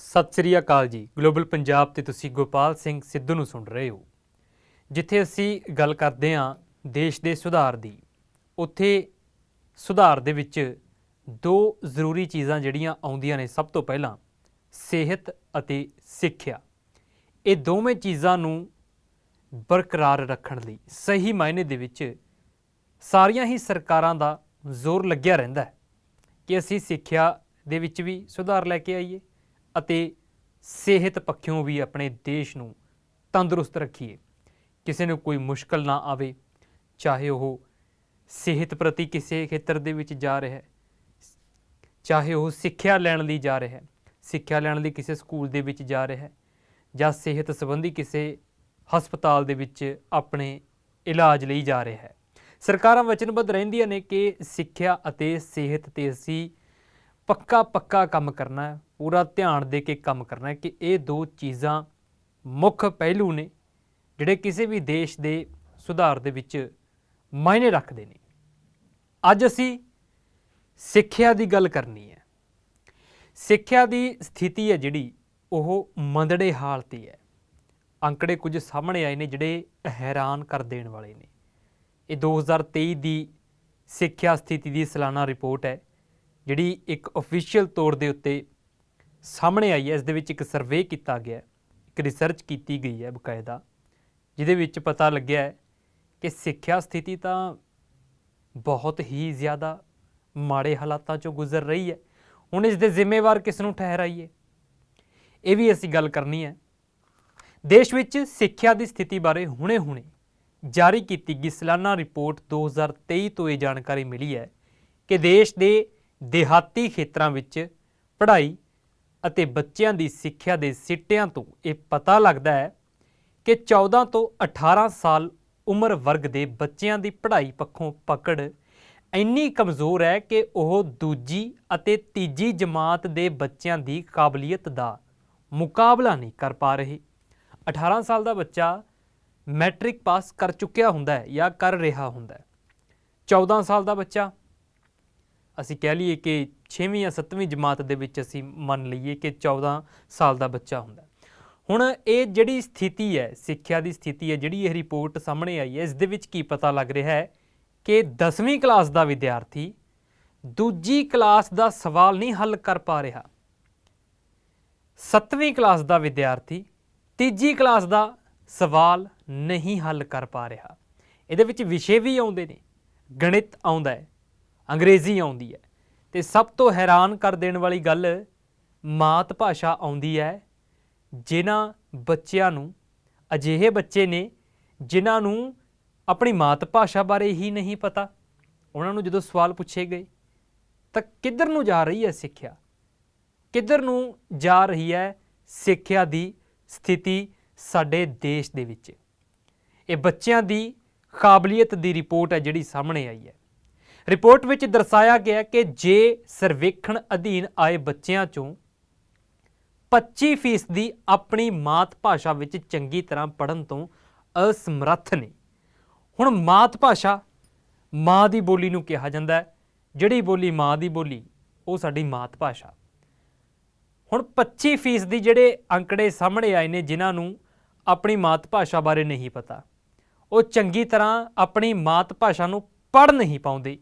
ਸਤਿ ਸ੍ਰੀ ਅਕਾਲ ਜੀ। ਗਲੋਬਲ ਪੰਜਾਬ ਤੇ ਤੁਸੀਂ ਗੋਪਾਲ ਸਿੰਘ ਸਿੱਧੂ ਨੂੰ ਸੁਣ ਰਹੇ ਹੋ। ਜਿੱਥੇ ਅਸੀਂ ਗੱਲ ਕਰਦੇ ਹਾਂ ਦੇਸ਼ ਦੇ ਸੁਧਾਰ ਦੀ, ਉੱਥੇ ਸੁਧਾਰ ਦੇ ਵਿੱਚ ਦੋ ਜ਼ਰੂਰੀ ਚੀਜ਼ਾਂ ਜਿਹੜੀਆਂ ਆਉਂਦੀਆਂ ਨੇ। ਸਭ ਤੋਂ ਪਹਿਲਾਂ ਸਿਹਤ ਅਤੇ ਸਿੱਖਿਆ। ਇਹ ਦੋਵੇਂ ਚੀਜ਼ਾਂ ਨੂੰ ਬਰਕਰਾਰ ਰੱਖਣ ਲਈ ਸਹੀ ਮਾਇਨੇ ਦੇ ਵਿੱਚ ਸਾਰੀਆਂ ਹੀ ਸਰਕਾਰਾਂ ਦਾ ਜ਼ੋਰ ਲੱਗਿਆ ਰਹਿੰਦਾ ਹੈ ਕਿ ਅਸੀਂ ਸਿੱਖਿਆ ਦੇ ਵਿੱਚ ਵੀ ਸੁਧਾਰ ਲੈ ਕੇ ਆਈਏ ਅਤੇ ਸਿਹਤ ਪੱਖੋਂ ਵੀ ਆਪਣੇ ਦੇਸ਼ ਨੂੰ ਤੰਦਰੁਸਤ ਰੱਖੀਏ। ਕਿਸੇ ਨੂੰ ਕੋਈ ਮੁਸ਼ਕਲ ਨਾ ਆਵੇ, ਚਾਹੇ ਉਹ ਸਿਹਤ ਪ੍ਰਤੀ ਕਿਸੇ ਖੇਤਰ ਦੇ ਵਿੱਚ ਜਾ ਰਿਹਾ ਹੈ, ਚਾਹੇ ਉਹ ਸਿੱਖਿਆ ਲੈਣ ਲਈ ਜਾ ਰਿਹਾ ਹੈ, ਸਿੱਖਿਆ ਲੈਣ ਲਈ ਕਿਸੇ ਸਕੂਲ ਦੇ ਵਿੱਚ ਜਾ ਰਿਹਾ ਹੈ, ਜਾਂ ਸਿਹਤ ਸੰਬੰਧੀ ਕਿਸੇ ਹਸਪਤਾਲ ਦੇ ਵਿੱਚ ਆਪਣੇ ਇਲਾਜ ਲਈ ਜਾ ਰਿਹਾ ਹੈ। ਸਰਕਾਰਾਂ ਵਚਨਬੱਧ ਰਹਿੰਦੀਆਂ ਨੇ ਕਿ ਸਿੱਖਿਆ ਅਤੇ ਸਿਹਤ 'ਤੇ ਅਸੀਂ ਪੱਕਾ ਕੰਮ ਕਰਨਾ ਹੈ, ਪੂਰਾ ਧਿਆਨ ਦੇ ਕੇ ਕੰਮ ਕਰਨਾ ਹੈ ਕਿ ਇਹ ਦੋ ਚੀਜ਼ਾਂ ਮੁੱਖ ਪਹਿਲੂ ਨੇ ਜਿਹੜੇ ਕਿਸੇ ਵੀ ਦੇਸ਼ ਦੇ ਸੁਧਾਰ ਦੇ ਵਿੱਚ ਮਾਇਨੇ ਰੱਖਦੇ ਨੇ। ਅੱਜ ਅਸੀਂ ਸਿੱਖਿਆ ਦੀ ਗੱਲ ਕਰਨੀ ਹੈ। ਸਿੱਖਿਆ ਦੀ ਸਥਿਤੀ ਹੈ ਜਿਹੜੀ ਉਹ ਮੰਦੜੇ ਹਾਲ 'ਤੇ ਹੈ। ਅੰਕੜੇ ਕੁਝ ਸਾਹਮਣੇ ਆਏ ਨੇ ਜਿਹੜੇ ਹੈਰਾਨ ਕਰ ਦੇਣ ਵਾਲੇ ਨੇ। ਇਹ 2023 ਦੀ ਸਿੱਖਿਆ ਸਥਿਤੀ ਦੀ ਸਾਲਾਨਾ ਰਿਪੋਰਟ ਹੈ ਜਿਹੜੀ ਇੱਕ ਅਫੀਸ਼ੀਅਲ ਤੌਰ ਦੇ ਉੱਤੇ ਸਾਹਮਣੇ ਆਈ ਹੈ। ਇਸ ਦੇ ਵਿੱਚ ਇੱਕ ਸਰਵੇ ਕੀਤਾ ਗਿਆ, ਇੱਕ ਰਿਸਰਚ ਕੀਤੀ ਗਈ ਹੈ ਬਕਾਇਦਾ, ਜਿਹਦੇ ਵਿੱਚ ਪਤਾ ਲੱਗਿਆ ਹੈ ਕਿ ਸਿੱਖਿਆ ਸਥਿਤੀ ਤਾਂ ਬਹੁਤ ਹੀ ਜ਼ਿਆਦਾ ਮਾੜੇ ਹਾਲਾਤਾਂ 'ਚੋਂ ਗੁਜ਼ਰ ਰਹੀ ਹੈ। ਹੁਣ ਇਸ ਦੇ ਜ਼ਿੰਮੇਵਾਰ ਕਿਸ ਨੂੰ ਠਹਿਰਾਈਏ, ਇਹ ਵੀ ਅਸੀਂ ਗੱਲ ਕਰਨੀ ਹੈ। ਦੇਸ਼ ਵਿੱਚ ਸਿੱਖਿਆ ਦੀ ਸਥਿਤੀ ਬਾਰੇ ਹੁਣੇ ਜਾਰੀ ਕੀਤੀ ਗਈ ਸਾਲਾਨਾ ਰਿਪੋਰਟ 2023 ਤੋਂ ਇਹ ਜਾਣਕਾਰੀ ਮਿਲੀ ਹੈ ਕਿ ਦੇਸ਼ ਦੇ ਦਿਹਾਤੀ ਖੇਤਰਾਂ ਵਿੱਚ ਪੜ੍ਹਾਈ ਅਤੇ ਬੱਚਿਆਂ ਦੀ ਸਿੱਖਿਆ ਦੇ ਸਿੱਟਿਆਂ ਤੋਂ ਇਹ ਪਤਾ ਲੱਗਦਾ ਹੈ ਕਿ 14 ਤੋਂ 18 ਸਾਲ ਉਮਰ ਵਰਗ ਦੇ ਬੱਚਿਆਂ ਦੀ ਪੜ੍ਹਾਈ ਪੱਖੋਂ ਪਕੜ ਇੰਨੀ ਕਮਜ਼ੋਰ ਹੈ ਕਿ ਉਹ ਦੂਜੀ ਅਤੇ ਤੀਜੀ ਜਮਾਤ ਦੇ ਬੱਚਿਆਂ ਦੀ ਕਾਬਲੀਅਤ ਦਾ ਮੁਕਾਬਲਾ ਨਹੀਂ ਕਰ ਪਾ ਰਹੇ। 18 ਸਾਲ ਦਾ ਬੱਚਾ ਮੈਟ੍ਰਿਕ ਪਾਸ ਕਰ ਚੁੱਕਿਆ ਹੁੰਦਾ ਹੈ ਜਾਂ ਕਰ ਰਿਹਾ ਹੁੰਦਾ ਹੈ। 14 ਸਾਲ ਦਾ ਬੱਚਾ ਅਸੀਂ ਕਹਿ ਲਈਏ ਕਿ 6ਵੀਂ ਜਾਂ 7ਵੀਂ ਜਮਾਤ ਦੇ ਵਿੱਚ ਅਸੀਂ ਮੰਨ ਲਈਏ ਕਿ 14 ਸਾਲ ਦਾ ਬੱਚਾ ਹੁੰਦਾ। ਹੁਣ ਇਹ ਜਿਹੜੀ ਸਥਿਤੀ ਹੈ, ਸਿੱਖਿਆ ਦੀ ਸਥਿਤੀ ਹੈ ਜਿਹੜੀ ਇਹ ਰਿਪੋਰਟ ਸਾਹਮਣੇ ਆਈ ਹੈ, ਇਸ ਦੇ ਵਿੱਚ ਕੀ ਪਤਾ ਲੱਗ ਰਿਹਾ ਹੈ ਕਿ 10ਵੀਂ ਕਲਾਸ ਦਾ ਵਿਦਿਆਰਥੀ ਦੂਜੀ ਕਲਾਸ ਦਾ ਸਵਾਲ ਨਹੀਂ ਹੱਲ ਕਰ ਪਾ ਰਿਹਾ, 7ਵੀਂ ਕਲਾਸ ਦਾ ਵਿਦਿਆਰਥੀ ਤੀਜੀ ਕਲਾਸ ਦਾ ਸਵਾਲ ਨਹੀਂ ਹੱਲ ਕਰ ਪਾ ਰਿਹਾ। ਇਹਦੇ ਵਿੱਚ ਵਿਸ਼ੇ ਵੀ ਆਉਂਦੇ ਨੇ, ਗਣਿਤ ਆਉਂਦਾ ਹੈ, ਅੰਗਰੇਜ਼ੀ ਆਉਂਦੀ ਹੈ, ਅਤੇ ਸਭ ਤੋਂ ਹੈਰਾਨ ਕਰ ਦੇਣ ਵਾਲੀ ਗੱਲ ਮਾਤ ਭਾਸ਼ਾ ਆਉਂਦੀ ਹੈ। ਜਿਨ੍ਹਾਂ ਬੱਚਿਆਂ ਨੂੰ, ਅਜਿਹੇ ਬੱਚੇ ਨੇ ਜਿਨ੍ਹਾਂ ਨੂੰ ਆਪਣੀ ਮਾਤ ਭਾਸ਼ਾ ਬਾਰੇ ਹੀ ਨਹੀਂ ਪਤਾ, ਉਹਨਾਂ ਨੂੰ ਜਦੋਂ ਸਵਾਲ ਪੁੱਛੇ ਗਏ ਤਾਂ ਕਿੱਧਰ ਨੂੰ ਜਾ ਰਹੀ ਹੈ ਸਿੱਖਿਆ, ਕਿੱਧਰ ਨੂੰ ਜਾ ਰਹੀ ਹੈ ਸਿੱਖਿਆ ਦੀ ਸਥਿਤੀ ਸਾਡੇ ਦੇਸ਼ ਦੇ ਵਿੱਚ। ਇਹ ਬੱਚਿਆਂ ਦੀ ਕਾਬਲੀਅਤ ਦੀ ਰਿਪੋਰਟ ਹੈ ਜਿਹੜੀ ਸਾਹਮਣੇ ਆਈ ਹੈ। ਰਿਪੋਰਟ ਵਿੱਚ ਦਰਸਾਇਆ ਗਿਆ ਕਿ ਜੇ ਸਰਵੇਖਣ ਅਧੀਨ ਆਏ ਬੱਚਿਆਂ 'ਚੋਂ 25% ਆਪਣੀ ਮਾਤ ਭਾਸ਼ਾ ਵਿੱਚ ਚੰਗੀ ਤਰ੍ਹਾਂ ਪੜ੍ਹਨ ਤੋਂ ਅਸਮਰੱਥ ਨੇ। ਹੁਣ ਮਾਤ ਭਾਸ਼ਾ ਮਾਂ ਦੀ ਬੋਲੀ ਨੂੰ ਕਿਹਾ ਜਾਂਦਾ ਹੈ, ਜਿਹੜੀ ਬੋਲੀ ਮਾਂ ਦੀ ਬੋਲੀ ਉਹ ਸਾਡੀ ਮਾਤ ਭਾਸ਼ਾ। ਹੁਣ 25% ਜਿਹੜੇ ਅੰਕੜੇ ਸਾਹਮਣੇ ਆਏ ਨੇ ਜਿਨ੍ਹਾਂ ਨੂੰ ਆਪਣੀ ਮਾਤ ਭਾਸ਼ਾ ਬਾਰੇ ਨਹੀਂ ਪਤਾ, ਉਹ ਚੰਗੀ ਤਰ੍ਹਾਂ ਆਪਣੀ ਮਾਤ ਭਾਸ਼ਾ ਨੂੰ ਪੜ੍ਹ ਨਹੀਂ ਪਾਉਂਦੇ।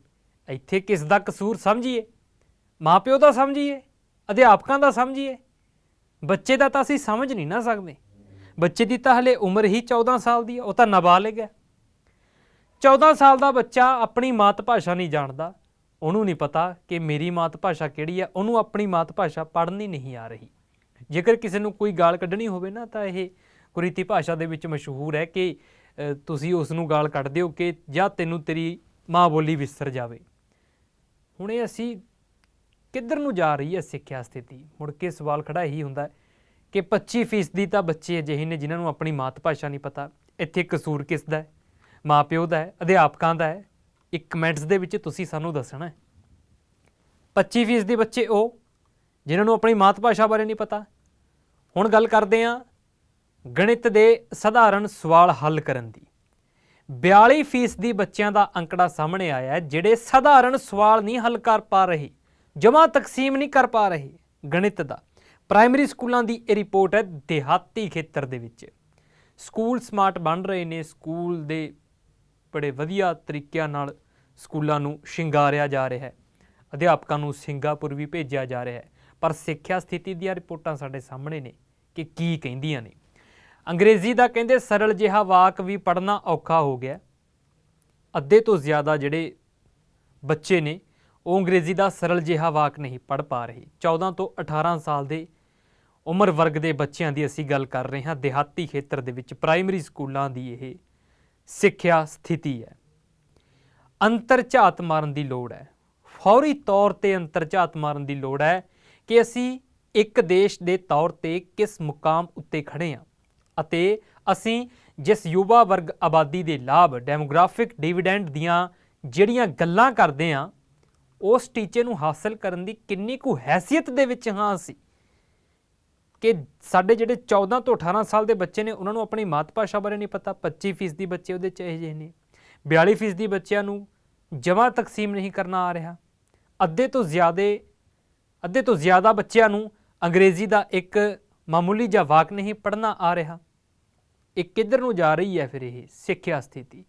ਇੱਥੇ ਕਿਸ ਦਾ ਕਸੂਰ ਸਮਝੀਏ? ਮਾਂ ਪਿਓ ਦਾ ਸਮਝੀਏ, ਅਧਿਆਪਕਾਂ ਦਾ ਸਮਝੀਏ? ਬੱਚੇ ਦਾ ਤਾਂ ਅਸੀਂ ਸਮਝ ਨਹੀਂ ਨਾ ਸਕਦੇ। ਬੱਚੇ ਦੀ ਤਾਂ ਹਲੇ ਉਮਰ ਹੀ 14 ਸਾਲ ਦੀ ਹੈ, ਉਹ ਤਾਂ ਨਾਬਾਲਿਗ ਹੈ। 14 ਸਾਲ ਦਾ ਬੱਚਾ ਆਪਣੀ ਮਾਤ ਭਾਸ਼ਾ ਨਹੀਂ ਜਾਣਦਾ, ਉਹਨੂੰ ਨਹੀਂ ਪਤਾ ਕਿ ਮੇਰੀ ਮਾਤ ਭਾਸ਼ਾ ਕਿਹੜੀ ਹੈ, ਉਹਨੂੰ ਆਪਣੀ ਮਾਤ ਭਾਸ਼ਾ ਪੜ੍ਹਨੀ ਨਹੀਂ ਆ ਰਹੀ। ਜੇਕਰ ਕਿਸੇ ਨੂੰ ਕੋਈ ਗਾਲ ਕੱਢਣੀ ਹੋਵੇ ਨਾ ਤਾਂ ਇਹ ਕੁਰੀਤੀ ਭਾਸ਼ਾ ਦੇ ਵਿੱਚ ਮਸ਼ਹੂਰ ਹੈ ਕਿ ਤੁਸੀਂ ਉਸ ਨੂੰ ਗਾਲ ਕੱਢ ਦਿਓ ਕਿ ਜਾਂ ਤੈਨੂੰ ਤੇਰੀ ਮਾਂ ਬੋਲੀ ਵਿਸਰ ਜਾਵੇ। ਹੁਣ ਇਹ ਅਸੀਂ ਕਿੱਧਰ ਨੂੰ ਜਾ ਰਹੀ ਹੈ ਸਿੱਖਿਆ ਸਥਿਤੀ? ਮੁੜ ਕੇ ਸਵਾਲ ਖੜਾ ਇਹੀ ਹੁੰਦਾ ਕਿ 25% ਤਾਂ ਬੱਚੇ ਅਜਿਹੇ ਨੇ ਜਿਨ੍ਹਾਂ ਨੂੰ ਆਪਣੀ ਮਾਤ ਭਾਸ਼ਾ ਨਹੀਂ ਪਤਾ। ਇੱਥੇ ਕਸੂਰ ਕਿਸ ਦਾ ਹੈ? ਮਾਂ ਪਿਓ ਦਾ ਹੈ, ਅਧਿਆਪਕਾਂ ਦਾ ਹੈ? ਇੱਕ ਕਮੈਂਟਸ ਦੇ ਵਿੱਚ ਤੁਸੀਂ ਸਾਨੂੰ ਦੱਸਣਾ ਹੈ। 25% ਬੱਚੇ ਉਹ ਜਿਨ੍ਹਾਂ ਨੂੰ ਆਪਣੀ ਮਾਤ ਭਾਸ਼ਾ ਬਾਰੇ ਨਹੀਂ ਪਤਾ। ਹੁਣ ਗੱਲ ਕਰਦੇ ਹਾਂ ਗਣਿਤ ਦੇ ਸਧਾਰਨ ਸਵਾਲ ਹੱਲ ਕਰਨ ਦੀ। 42% ਬੱਚਿਆਂ ਦਾ ਅੰਕੜਾ ਸਾਹਮਣੇ ਆਇਆ ਹੈ ਜਿਹੜੇ ਸਧਾਰਨ ਸਵਾਲ ਨਹੀਂ ਹੱਲ ਕਰ ਪਾ ਰਹੇ, ਜਮ੍ਹਾਂ ਤਕਸੀਮ ਨਹੀਂ ਕਰ ਪਾ ਰਹੇ ਗਣਿਤ ਦਾ। ਪ੍ਰਾਇਮਰੀ ਸਕੂਲਾਂ ਦੀ ਇਹ ਰਿਪੋਰਟ ਹੈ। ਦਿਹਾਤੀ ਖੇਤਰ ਦੇ ਵਿੱਚ ਸਕੂਲ ਸਮਾਰਟ ਬਣ ਰਹੇ ਨੇ। ਸਕੂਲ ਦੇ ਬੜੇ ਵਧੀਆ ਤਰੀਕਿਆਂ ਨਾਲ ਸਕੂਲਾਂ ਨੂੰ ਸ਼ਿੰਗਾਰਿਆ ਜਾ ਰਿਹਾ ਹੈ। ਅਧਿਆਪਕਾਂ ਨੂੰ ਸਿੰਗਾਪੁਰ ਵੀ ਭੇਜਿਆ ਜਾ ਰਿਹਾ ਹੈ। ਪਰ ਸਿੱਖਿਆ ਸਥਿਤੀ ਦੀਆਂ ਰਿਪੋਰਟਾਂ ਸਾਡੇ ਸਾਹਮਣੇ ਨੇ ਕਿ ਕੀ ਕਹਿੰਦੀਆਂ ਨੇ। ਅੰਗਰੇਜ਼ੀ ਦਾ ਕਹਿੰਦੇ ਸਰਲ ਜਿਹਾ ਵਾਕ ਵੀ ਪੜ੍ਹਨਾ ਔਖਾ ਹੋ ਗਿਆ। ਅੱਧੇ ਤੋਂ ਜ਼ਿਆਦਾ ਜਿਹੜੇ ਬੱਚੇ ਨੇ ਉਹ ਅੰਗਰੇਜ਼ੀ ਦਾ ਸਰਲ ਜਿਹਾ ਵਾਕ ਨਹੀਂ ਪੜ੍ਹ ਪਾ ਰਹੇ। 14 ਤੋਂ 18 ਸਾਲ ਦੇ ਉਮਰ ਵਰਗ ਦੇ ਬੱਚਿਆਂ ਦੀ ਅਸੀਂ ਗੱਲ ਕਰ ਰਹੇ ਹਾਂ। ਦਿਹਾਤੀ ਖੇਤਰ ਦੇ ਵਿੱਚ ਪ੍ਰਾਇਮਰੀ ਸਕੂਲਾਂ ਦੀ ਇਹ ਸਿੱਖਿਆ ਸਥਿਤੀ ਹੈ। ਅੰਤਰਝਾਤ ਮਾਰਨ ਦੀ ਲੋੜ ਹੈ। ਫੌਰੀ ਤੌਰ ਤੇ ਅੰਤਰਝਾਤ ਮਾਰਨ ਦੀ ਲੋੜ ਹੈ ਕਿ ਅਸੀਂ ਇੱਕ ਦੇਸ਼ ਦੇ ਤੌਰ ਤੇ ਕਿਸ ਮੁਕਾਮ ਉੱਤੇ ਖੜੇ ਹਾਂ ਅਤੇ ਅਸੀਂ ਜਿਸ ਯੁਵਾ ਵਰਗ ਆਬਾਦੀ ਦੇ ਲਾਭ ਡੈਮੋਗ੍ਰਾਫਿਕ ਡਿਵੀਡੈਂਡ ਦੀਆਂ ਜਿਹੜੀਆਂ ਗੱਲਾਂ ਕਰਦੇ ਹਾਂ ਉਸ ਟੀਚੇ ਨੂੰ ਹਾਸਲ ਕਰਨ ਦੀ ਕਿੰਨੀ ਕੁ ਹੈਸੀਅਤ ਦੇ ਵਿੱਚ ਹਾਂ ਅਸੀਂ ਕਿ ਸਾਡੇ ਜਿਹੜੇ 14 ਤੋਂ 18 ਸਾਲ ਦੇ ਬੱਚੇ ਨੇ ਉਹਨਾਂ ਨੂੰ ਆਪਣੀ ਮਾਤ ਭਾਸ਼ਾ ਬਾਰੇ ਨਹੀਂ ਪਤਾ। 25% ਬੱਚੇ ਉਹਦੇ 'ਚ ਇਹੋ ਜਿਹੇ ਨੇ। 42% ਬੱਚਿਆਂ ਨੂੰ ਜਮਾਂ ਤਕਸੀਮ ਨਹੀਂ ਕਰਨਾ ਆ ਰਿਹਾ। ਅੱਧੇ ਤੋਂ ਜ਼ਿਆਦਾ ਬੱਚਿਆਂ ਨੂੰ ਅੰਗਰੇਜ਼ੀ ਦਾ ਇੱਕ ਮਾਮੂਲੀ ਜਿਹਾ ਵਾਕ ਨਹੀਂ ਪੜ੍ਹਨਾ ਆ ਰਿਹਾ। ਇਹ ਕਿੱਧਰ ਨੂੰ ਜਾ ਰਹੀ ਹੈ ਫਿਰ ਇਹ ਸਿੱਖਿਆ ਸਥਿਤੀ।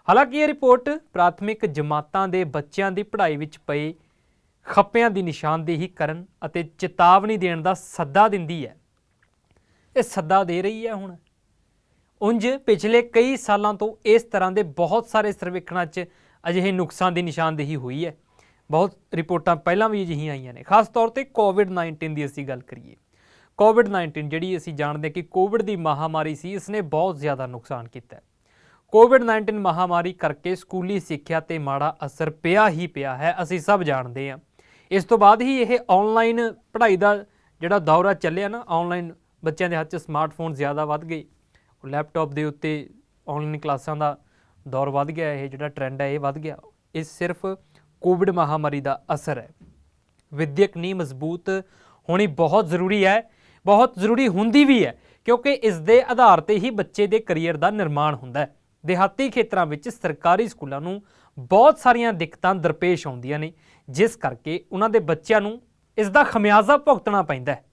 ਹਾਲਾਂਕਿ ਇਹ ਰਿਪੋਰਟ ਪ੍ਰਾਥਮਿਕ ਜਮਾਤਾਂ ਦੇ ਬੱਚਿਆਂ ਦੀ ਪੜ੍ਹਾਈ ਵਿੱਚ ਪਏ ਖੱਪਿਆਂ ਦੀ ਨਿਸ਼ਾਨਦੇਹੀ ਕਰਨ ਅਤੇ ਚੇਤਾਵਨੀ ਦੇਣ ਦਾ ਸੱਦਾ ਦਿੰਦੀ ਹੈ। ਇਹ ਸੱਦਾ ਦੇ ਰਹੀ ਹੈ ਹੁਣ। ਉਂਝ ਪਿਛਲੇ ਕਈ ਸਾਲਾਂ ਤੋਂ ਇਸ ਤਰ੍ਹਾਂ ਦੇ ਬਹੁਤ ਸਾਰੇ ਸਰਵੇਖਣਾਂ 'ਚ ਅਜਿਹੇ ਨੁਕਸਾਂ ਦੀ ਨਿਸ਼ਾਨਦੇਹੀ ਹੋਈ ਹੈ। ਬਹੁਤ ਰਿਪੋਰਟਾਂ ਪਹਿਲਾਂ ਵੀ ਅਜਿਹੀਆਂ ਆਈਆਂ ਨੇ। ਖਾਸ ਤੌਰ ਤੇ ਕੋਵਿਡ-19 ਦੀ ਅਸੀਂ ਗੱਲ ਕਰੀਏ। ਕੋਵਿਡ-19 ਜਿਹੜੀ ਅਸੀਂ ਜਾਣਦੇ ਕਿ ਕੋਵਿਡ ਦੀ ਮਹਾਮਾਰੀ ਸੀ, ਇਸਨੇ ਬਹੁਤ ਜ਼ਿਆਦਾ ਨੁਕਸਾਨ ਕੀਤਾ। ਕੋਵਿਡ-19 ਮਹਾਮਾਰੀ ਕਰਕੇ ਸਕੂਲੀ ਸਿੱਖਿਆ 'ਤੇ ਮਾੜਾ ਅਸਰ ਪਿਆ ਹੀ ਪਿਆ ਹੈ, ਅਸੀਂ ਸਭ ਜਾਣਦੇ ਹਾਂ। ਇਸ ਤੋਂ ਬਾਅਦ ਹੀ ਇਹ ਔਨਲਾਈਨ ਪੜ੍ਹਾਈ ਦਾ ਜਿਹੜਾ ਦੌਰਾ ਚੱਲਿਆ ਨਾ, ਔਨਲਾਈਨ ਬੱਚਿਆਂ ਦੇ ਹੱਥ 'ਚ ਸਮਾਰਟਫੋਨ ਜ਼ਿਆਦਾ ਵੱਧ ਗਏ। ਲੈਪਟਾਪ ਦੇ ਉੱਤੇ ਔਨਲਾਈਨ ਕਲਾਸਾਂ ਦਾ ਦੌਰ ਵੱਧ ਗਿਆ। ਇਹ ਜਿਹੜਾ ਟਰੈਂਡ ਹੈ ਇਹ ਵੱਧ ਗਿਆ। ਇਹ ਸਿਰਫ ਕੋਵਿਡ ਮਹਾਮਾਰੀ ਦਾ ਅਸਰ ਹੈ। ਵਿਦਿਅਕ ਨੀਂਹ ਮਜ਼ਬੂਤ ਹੋਣੀ ਬਹੁਤ ਜ਼ਰੂਰੀ ਹੈ, ਬਹੁਤ ਜ਼ਰੂਰੀ ਹੁੰਦੀ ਵੀ ਹੈ, ਕਿਉਂਕਿ ਇਸ ਦੇ ਆਧਾਰ ਤੇ ਹੀ ਬੱਚੇ ਦੇ ਕਰੀਅਰ ਦਾ ਨਿਰਮਾਣ ਹੁੰਦਾ ਹੈ। ਦਿਹਾਤੀ ਖੇਤਰਾਂ ਵਿੱਚ ਸਰਕਾਰੀ ਸਕੂਲਾਂ ਨੂੰ ਬਹੁਤ ਸਾਰੀਆਂ ਦਿੱਕਤਾਂ ਦਰਪੇਸ਼ ਆਉਂਦੀਆਂ ਨੇ, ਜਿਸ ਕਰਕੇ ਉਹਨਾਂ ਦੇ ਬੱਚਿਆਂ ਨੂੰ ਇਸ ਦਾ ਖਮਿਆਜ਼ਾ ਭੁਗਤਣਾ ਪੈਂਦਾ ਹੈ।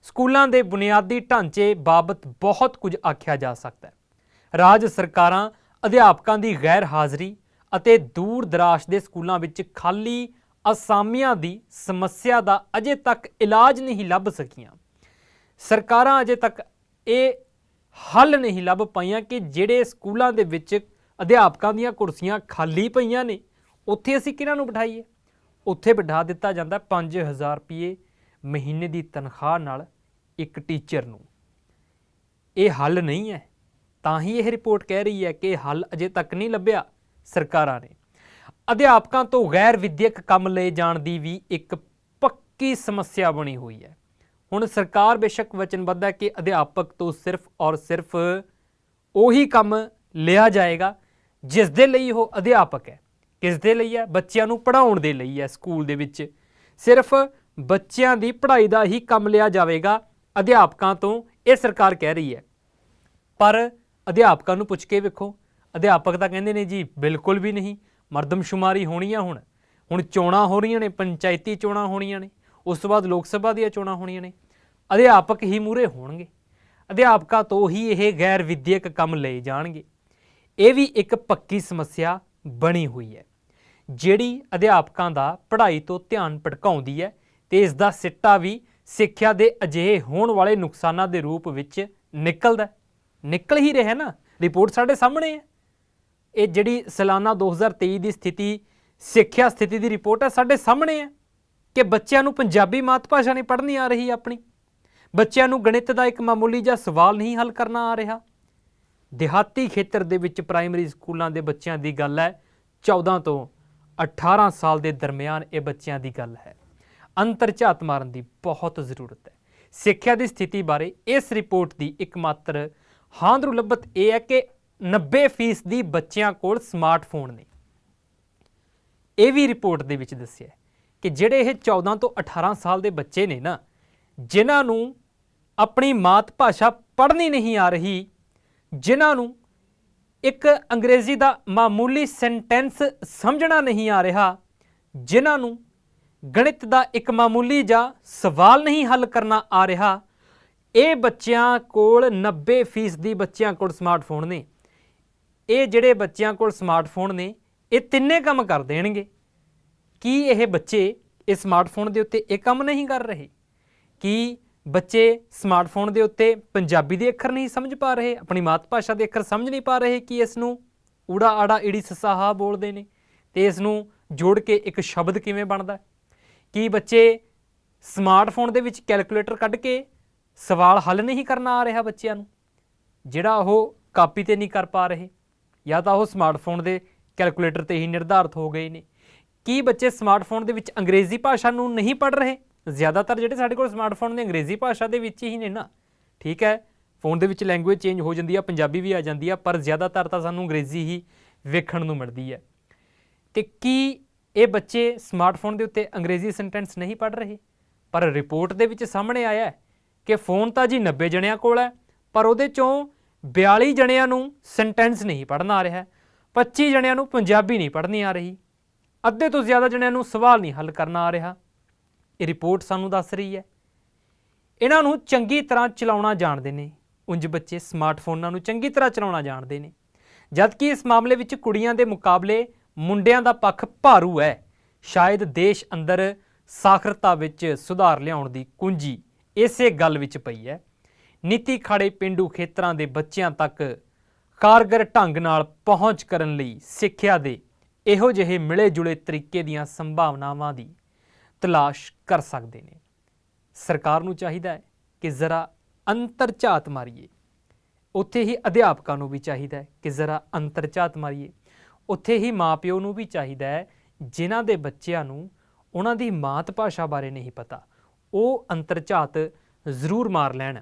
ਸਕੂਲਾਂ ਦੇ ਬੁਨਿਆਦੀ ਢਾਂਚੇ ਬਾਬਤ ਬਹੁਤ ਕੁਝ ਆਖਿਆ ਜਾ ਸਕਦਾ ਹੈ। ਰਾਜ ਸਰਕਾਰਾਂ ਅਧਿਆਪਕਾਂ ਦੀ ਗੈਰ ਹਾਜ਼ਰੀ ਅਤੇ ਦੂਰ ਦਰਾਜ ਦੇ ਸਕੂਲਾਂ ਵਿੱਚ ਖਾਲੀ ਅਸਾਮੀਆਂ ਦੀ ਸਮੱਸਿਆ ਦਾ ਅਜੇ ਤੱਕ ਇਲਾਜ ਨਹੀਂ ਲੱਭ ਸਕੀਆਂ। ਸਰਕਾਰਾਂ ਅਜੇ ਤੱਕ ਇਹ ਹੱਲ ਨਹੀਂ ਲੱਭ ਪਾਈਆਂ ਕਿ ਜਿਹੜੇ ਸਕੂਲਾਂ ਦੇ ਵਿੱਚ ਅਧਿਆਪਕਾਂ ਦੀਆਂ ਕੁਰਸੀਆਂ ਖਾਲੀ ਪਈਆਂ ਨੇ ਉੱਥੇ ਅਸੀਂ ਕਿਹਨਾਂ ਨੂੰ ਬਿਠਾਈਏ। ਉੱਥੇ ਬਿਠਾ ਦਿੱਤਾ ਜਾਂਦਾ 5000 ਰੁਪਏ ਮਹੀਨੇ ਦੀ ਤਨਖਾਹ ਨਾਲ ਇੱਕ ਟੀਚਰ ਨੂੰ। ਇਹ ਹੱਲ ਨਹੀਂ ਹੈ। ਤਾਂ ਹੀ ਇਹ ਰਿਪੋਰਟ ਕਹਿ ਰਹੀ ਹੈ ਕਿ ਹੱਲ ਅਜੇ ਤੱਕ ਨਹੀਂ ਲੱਭਿਆ ਸਰਕਾਰਾਂ ਨੇ। ਅਧਿਆਪਕਾਂ ਤੋਂ ਗੈਰ ਵਿਦਿਅਕ ਕੰਮ ਲਏ ਜਾਣ ਦੀ ਵੀ ਇੱਕ ਪੱਕੀ ਸਮੱਸਿਆ ਬਣੀ ਹੋਈ ਹੈ। ਹੁਣ ਸਰਕਾਰ ਬੇਸ਼ੱਕ ਵਚਨਬੱਧ ਹੈ ਕਿ ਅਧਿਆਪਕ ਤੋਂ ਸਿਰਫ ਔਰ ਸਿਰਫ ਉਹੀ ਕੰਮ ਲਿਆ ਜਾਏਗਾ ਜਿਸ ਦੇ ਲਈ ਉਹ ਅਧਿਆਪਕ ਹੈ। ਕਿਸ ਦੇ ਲਈ ਹੈ? ਬੱਚਿਆਂ ਨੂੰ ਪੜ੍ਹਾਉਣ ਦੇ ਲਈ ਹੈ। ਸਕੂਲ ਦੇ ਵਿੱਚ ਸਿਰਫ ਬੱਚਿਆਂ ਦੀ ਪੜ੍ਹਾਈ ਦਾ ਹੀ ਕੰਮ ਲਿਆ ਜਾਵੇਗਾ ਅਧਿਆਪਕਾਂ ਤੋਂ, ਇਹ ਸਰਕਾਰ ਕਹਿ ਰਹੀ ਹੈ। ਪਰ ਅਧਿਆਪਕਾਂ ਨੂੰ ਪੁੱਛ ਕੇ ਵੇਖੋ, ਅਧਿਆਪਕ ਤਾਂ ਕਹਿੰਦੇ ਨੇ ਜੀ ਬਿਲਕੁਲ ਵੀ ਨਹੀਂ। ਮਰਦਮਸ਼ੁਮਾਰੀ ਹੋਣੀ ਆ। ਹੁਣ ਚੋਣਾਂ ਹੋ ਰਹੀਆਂ ਨੇ, ਪੰਚਾਇਤੀ ਚੋਣਾਂ ਹੋਣੀਆਂ ਨੇ, ਉਸ ਤੋਂ ਬਾਅਦ ਲੋਕ ਸਭਾ ਦੀਆਂ ਚੋਣਾਂ ਹੋਣੀਆਂ ਨੇ। ਅਧਿਆਪਕ ਹੀ ਮੂਹਰੇ ਹੋਣਗੇ। ਅਧਿਆਪਕਾਂ ਤੋਂ ਹੀ ਇਹ ਗੈਰ ਵਿਦਿਅਕ ਕੰਮ ਲਏ ਜਾਣਗੇ। ਇਹ ਵੀ ਇੱਕ ਪੱਕੀ ਸਮੱਸਿਆ ਬਣੀ ਹੋਈ ਹੈ ਜਿਹੜੀ ਅਧਿਆਪਕਾਂ ਦਾ ਪੜ੍ਹਾਈ ਤੋਂ ਧਿਆਨ ਭਟਕਾਉਂਦੀ ਹੈ ਤੇ ਇਸ ਦਾ ਸਿੱਟਾ ਵੀ ਸਿੱਖਿਆ ਦੇ ਅਜਿਹੇ ਹੋਣ ਵਾਲੇ ਨੁਕਸਾਨਾਂ ਦੇ ਰੂਪ ਵਿੱਚ ਨਿਕਲ ਹੀ ਰਿਹਾ ਨਾ। ਰਿਪੋਰਟ ਸਾਡੇ ਸਾਹਮਣੇ ਹੈ। ਇਹ ਜਿਹੜੀ ਸਾਲਾਨਾ 2023 ਦੀ ਸਿੱਖਿਆ ਸਥਿਤੀ ਦੀ ਰਿਪੋਰਟ ਹੈ, ਸਾਡੇ ਸਾਹਮਣੇ ਹੈ ਕਿ ਬੱਚਿਆਂ ਨੂੰ ਪੰਜਾਬੀ ਮਾਤ ਭਾਸ਼ਾ ਨਹੀਂ ਪੜ੍ਹਨੀ ਆ ਰਹੀ ਆਪਣੀ। ਬੱਚਿਆਂ ਨੂੰ ਗਣਿਤ ਦਾ ਇੱਕ ਮਾਮੂਲੀ ਜਿਹਾ ਸਵਾਲ ਨਹੀਂ ਹੱਲ ਕਰਨਾ ਆ ਰਿਹਾ। ਦਿਹਾਤੀ ਖੇਤਰ ਦੇ ਵਿੱਚ ਪ੍ਰਾਇਮਰੀ ਸਕੂਲਾਂ ਦੇ ਬੱਚਿਆਂ ਦੀ ਗੱਲ ਹੈ। 14 ਤੋਂ 18 ਸਾਲ ਦੇ ਦਰਮਿਆਨ ਇਹ ਬੱਚਿਆਂ ਦੀ ਗੱਲ ਹੈ। ਅੰਤਰਝਾਤ ਮਾਰਨ ਦੀ ਬਹੁਤ ਜ਼ਰੂਰਤ ਹੈ। ਸਿੱਖਿਆ ਦੀ ਸਥਿਤੀ ਬਾਰੇ ਇਸ ਰਿਪੋਰਟ ਦੀ ਇੱਕਮਾਤਰ ਹਾਂਦਰੂ ਲੱਭਤ ਇਹ ਹੈ ਕਿ 90% ਬੱਚਿਆਂ ਕੋਲ ਸਮਾਰਟਫੋਨ ਨੇ। ਇਹ ਵੀ ਰਿਪੋਰਟ ਦੇ ਵਿੱਚ ਦੱਸਿਆ ਕਿ ਜਿਹੜੇ ਇਹ 14 ਤੋਂ 18 ਸਾਲ ਦੇ ਬੱਚੇ ਨੇ ਨਾ, ਜਿਨ੍ਹਾਂ ਨੂੰ ਆਪਣੀ ਮਾਤ ਭਾਸ਼ਾ ਪੜ੍ਹਨੀ ਨਹੀਂ ਆ ਰਹੀ, ਜਿਨ੍ਹਾਂ ਨੂੰ ਇੱਕ ਅੰਗਰੇਜ਼ੀ ਦਾ ਮਾਮੂਲੀ ਸੈਂਟੈਂਸ ਸਮਝਣਾ ਨਹੀਂ ਆ ਰਿਹਾ, ਜਿਨ੍ਹਾਂ ਨੂੰ ਗਣਿਤ ਦਾ ਇੱਕ ਮਾਮੂਲੀ ਜਿਹਾ ਸਵਾਲ ਨਹੀਂ ਹੱਲ ਕਰਨਾ ਆ ਰਿਹਾ। ਇਹ ਬੱਚਿਆਂ ਕੋਲ 90% ਬੱਚਿਆਂ ਕੋਲ ਸਮਾਰਟਫੋਨ ਨੇ। ਇਹ ਜਿਹੜੇ ਬੱਚਿਆਂ ਕੋਲ ਸਮਾਰਟਫੋਨ ਨੇ ਇਹ ਤਿੰਨੇ ਕੰਮ ਕਰ ਦੇਣਗੇ। ਕੀ ਇਹ ਬੱਚੇ ਇਹ ਸਮਾਰਟਫੋਨ ਦੇ ਉੱਤੇ ਇਹ ਕੰਮ ਨਹੀਂ ਕਰ ਰਹੇ? ਕੀ ਬੱਚੇ ਸਮਾਰਟਫੋਨ ਦੇ ਉੱਤੇ ਪੰਜਾਬੀ ਦੇ ਅੱਖਰ ਨਹੀਂ ਸਮਝ ਪਾ ਰਹੇ, ਆਪਣੀ ਮਾਤ ਭਾਸ਼ਾ ਦੇ ਅੱਖਰ ਸਮਝ ਨਹੀਂ ਪਾ ਰਹੇ ਕਿ ਇਸ ਨੂੰ ਊੜਾ ਆੜਾ ਈੜੀ ਸੱਸਾ ਹਾ ਬੋਲਦੇ ਨੇ ਤੇ ਇਸ ਨੂੰ ਜੋੜ ਕੇ ਇੱਕ ਸ਼ਬਦ ਕਿਵੇਂ ਬਣਦਾ? ਕੀ ਬੱਚੇ ਸਮਾਰਟਫੋਨ ਦੇ ਵਿੱਚ ਕੈਲਕੂਲੇਟਰ ਕੱਢ ਕੇ ਸਵਾਲ ਹੱਲ ਨਹੀਂ ਕਰਨਾ ਆ ਰਿਹਾ ਬੱਚਿਆਂ ਨੂੰ, ਜਿਹੜਾ ਉਹ ਕਾਪੀ ਤੇ ਨਹੀਂ ਕਰ ਪਾ ਰਹੇ, ਜਾਂ ਤਾਂ ਉਹ ਸਮਾਰਟਫੋਨ ਦੇ ਕੈਲਕੂਲੇਟਰ ਤੇ ਹੀ ਨਿਰਧਾਰਤ ਹੋ ਗਏ ਨੇ? ਕੀ ਬੱਚੇ ਸਮਾਰਟਫੋਨ ਦੇ ਵਿੱਚ ਅੰਗਰੇਜ਼ੀ ਭਾਸ਼ਾ ਨੂੰ ਨਹੀਂ ਪੜ੍ਹ ਰਹੇ? ਜ਼ਿਆਦਾਤਰ ਜਿਹੜੇ ਸਾਡੇ ਕੋਲ ਸਮਾਰਟਫੋਨ ਨੇ ਅੰਗਰੇਜ਼ੀ ਭਾਸ਼ਾ ਦੇ ਵਿੱਚ ਹੀ ਨੇ ਨਾ। ਠੀਕ ਹੈ, ਫੋਨ ਦੇ ਵਿੱਚ ਲੈਂਗੁਏਜ ਚੇਂਜ ਹੋ ਜਾਂਦੀ ਆ, ਪੰਜਾਬੀ ਵੀ ਆ ਜਾਂਦੀ ਆ, ਪਰ ਜ਼ਿਆਦਾਤਰ ਤਾਂ ਸਾਨੂੰ ਅੰਗਰੇਜ਼ੀ ਹੀ ਵੇਖਣ ਨੂੰ ਮਿਲਦੀ ਹੈ। ਤੇ ਕੀ ਇਹ ਬੱਚੇ ਸਮਾਰਟਫੋਨ ਦੇ ਉੱਤੇ ਅੰਗਰੇਜ਼ੀ ਸੈਂਟੈਂਸ ਨਹੀਂ ਪੜ੍ਹ ਰਹੇ? ਪਰ ਰਿਪੋਰਟ ਦੇ ਵਿੱਚ ਸਾਹਮਣੇ ਆਇਆ ਕਿ ਫੋਨ ਤਾਂ ਜੀ 90 ਜਣਿਆਂ ਕੋਲ ਹੈ, ਪਰ ਉਹਦੇ ਚੋਂ 42 ਜਣਿਆਂ ਨੂੰ ਸੈਂਟੈਂਸ ਨਹੀਂ ਪੜ੍ਹਨਾ ਆ ਰਿਹਾ, 25 ਜਣਿਆਂ ਨੂੰ ਪੰਜਾਬੀ ਨਹੀਂ ਪੜ੍ਹਨੀ ਆ ਰਹੀ, ਅੱਧੇ ਤੋਂ ਜ਼ਿਆਦਾ ਜਣਿਆਂ ਨੂੰ ਸਵਾਲ ਨਹੀਂ ਹੱਲ ਕਰਨਾ ਆ ਰਿਹਾ। ਇਹ ਰਿਪੋਰਟ ਸਾਨੂੰ ਦੱਸ ਰਹੀ ਹੈ। ਇਹਨਾਂ ਨੂੰ ਚੰਗੀ ਤਰ੍ਹਾਂ ਚਲਾਉਣਾ ਜਾਣਦੇ ਨੇ, ਉਂਝ ਬੱਚੇ ਸਮਾਰਟਫੋਨਾਂ ਨੂੰ ਚੰਗੀ ਤਰ੍ਹਾਂ ਚਲਾਉਣਾ ਜਾਣਦੇ ਨੇ, ਜਦਕਿ ਇਸ ਮਾਮਲੇ ਵਿੱਚ ਕੁੜੀਆਂ ਦੇ ਮੁਕਾਬਲੇ ਮੁੰਡਿਆਂ ਦਾ ਪੱਖ ਭਾਰੂ ਹੈ। ਸ਼ਾਇਦ ਦੇਸ਼ ਅੰਦਰ ਸਾਖਰਤਾ ਵਿੱਚ ਸੁਧਾਰ ਲਿਆਉਣ ਦੀ ਕੁੰਜੀ ਇਸੇ ਗੱਲ ਵਿੱਚ ਪਈ ਹੈ। ਨੀਤੀ ਖਾੜੇ ਪੇਂਡੂ ਖੇਤਰਾਂ ਦੇ ਬੱਚਿਆਂ ਤੱਕ ਕਾਰਗਰ ਢੰਗ ਨਾਲ ਪਹੁੰਚ ਕਰਨ ਲਈ ਸਿੱਖਿਆ ਦੇ ਇਹੋ ਜਿਹੇ ਮਿਲੇ ਜੁਲੇ ਤਰੀਕੇ ਦੀਆਂ ਸੰਭਾਵਨਾਵਾਂ ਦੀ ਤਲਾਸ਼ ਕਰ ਸਕਦੇ ਨੇ। ਸਰਕਾਰ ਨੂੰ ਚਾਹੀਦਾ ਹੈ ਕਿ ਜ਼ਰਾ ਅੰਤਰ ਝਾਤ ਮਾਰੀਏ, ਉੱਥੇ ਹੀ ਅਧਿਆਪਕਾਂ ਨੂੰ ਵੀ ਚਾਹੀਦਾ ਹੈ ਕਿ ਜ਼ਰਾ ਅੰਤਰ ਝਾਤ ਮਾਰੀਏ, ਉੱਥੇ ਹੀ ਮਾਪਿਓ ਨੂੰ ਵੀ ਚਾਹੀਦਾ ਹੈ ਜਿਨ੍ਹਾਂ ਦੇ ਬੱਚਿਆਂ ਨੂੰ ਉਹਨਾਂ ਦੀ ਮਾਤ ਭਾਸ਼ਾ ਬਾਰੇ ਨਹੀਂ ਪਤਾ, ਉਹ ਅੰਤਰ ਝਾਤ ਜ਼ਰੂਰ ਮਾਰ ਲੈਣ।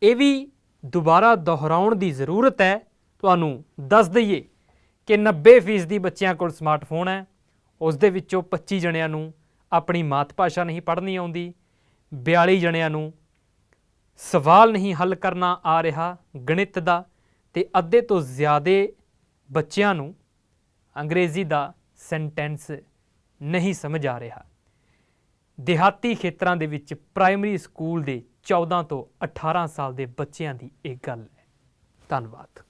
ਇਹ ਵੀ ਦੁਬਾਰਾ ਦੁਹਰਾਉਣ ਦੀ ਜ਼ਰੂਰਤ ਹੈ। ਤੁਹਾਨੂੰ ਦੱਸ ਦਈਏ ਕਿ 90% ਬੱਚਿਆਂ ਕੋਲ ਸਮਾਰਟਫੋਨ ਹੈ, ਉਸ ਦੇ ਵਿੱਚੋਂ 25 ਜਣਿਆਂ ਨੂੰ ਆਪਣੀ ਮਾਤ ਭਾਸ਼ਾ ਨਹੀਂ ਪੜ੍ਹਨੀ ਆਉਂਦੀ, 42 ਜਣਿਆਂ ਨੂੰ ਸਵਾਲ ਨਹੀਂ ਹੱਲ ਕਰਨਾ ਆ ਰਿਹਾ ਗਣਿਤ ਦਾ, ਤੇ ਅੱਧੇ ਤੋਂ ਜ਼ਿਆਦਾ ਬੱਚਿਆਂ ਨੂੰ ਅੰਗਰੇਜ਼ੀ ਦਾ ਸੈਂਟੈਂਸ ਨਹੀਂ ਸਮਝ ਆ ਰਿਹਾ। ਦਿਹਾਤੀ ਖੇਤਰਾਂ ਦੇ ਵਿੱਚ ਪ੍ਰਾਇਮਰੀ ਸਕੂਲ ਦੇ 14 ਤੋਂ 18 ਸਾਲ ਦੇ ਬੱਚਿਆਂ ਦੀ ਇਹ ਗੱਲ ਹੈ। ਧੰਨਵਾਦ।